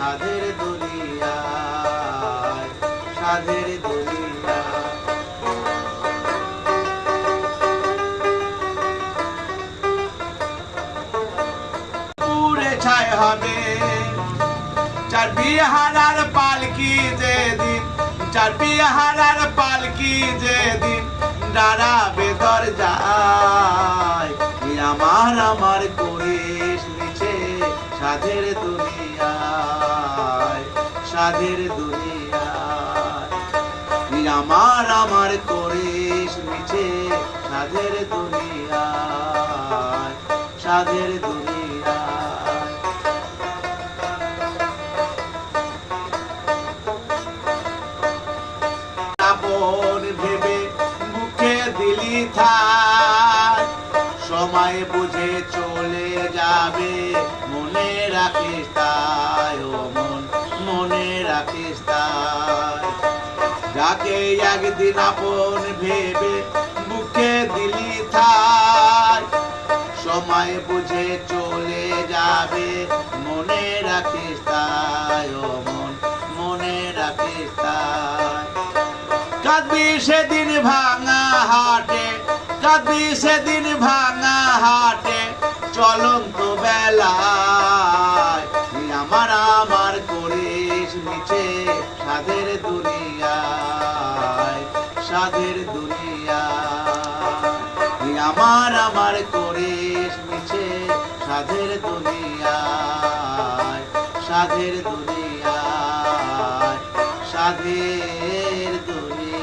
সাধের দুনিয়ায়, সাধের দুনিয়ায়। পুরে ছায় হবে চার বিহারার পালকি যেদিন, চার বিহারার পালকি যেদিন দাঁড়াবে দরজায়। আমার করিস নিচে সাধের দুনিয়ায়, সাধের দুনিয়ায়। আমার করিস নিচে সাধের দুনিয়ায়, সাধের দুনিয়ায়। আপন ভেবে বুকে দিলি থাই, সময় বুঝে চলে যাবে, মনে রাখিস তাই ও মন, মনে রাখিস তাই। যাকে একদিন আপন ভেবে বুকে দিলি থাই, সময় বুঝে চলে যাবে, মনে রাখিস তাই ও মন, মনে রাখিস তাই। কাঁদবি সেদিন ভাঙা হাটে, কাঁদবি সেদিন ভাঙা হাটে চলন্ত বেলায়। আমার করিস নিচে সাধের দুনিয়ায়, সাধের দুনিয়ায়। আমার করিস নিচে সাধের দুনিয়ায়, সাধের দুনিয়ায়, সাধের দুনিয়ায়।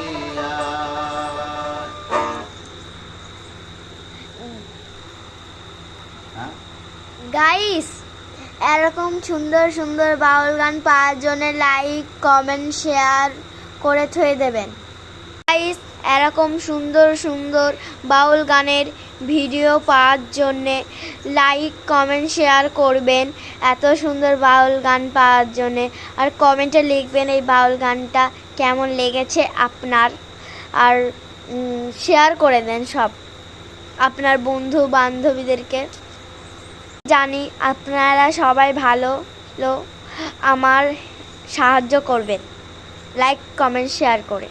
গাইস, এরকম সুন্দর সুন্দর বাউল গান পাওয়ার জন্য লাইক কমেন্ট শেয়ার করে থুয়ে দেবেন। গাইস, এরকম সুন্দর সুন্দর বাউল গানের ভিডিও পাওয়ার জন্যে লাইক কমেন্ট শেয়ার করবেন, এত সুন্দর বাউল গান পাওয়ার জন্যে। আর কমেন্টে লিখবেন এই বাউল গানটা কেমন লেগেছে আপনার, আর শেয়ার করে দেন সব আপনার বন্ধু বান্ধবীদেরকে। জানি আপনারা সবাই ভালো আমার সাহায্য করবেন লাইক কমেন্ট শেয়ার করে।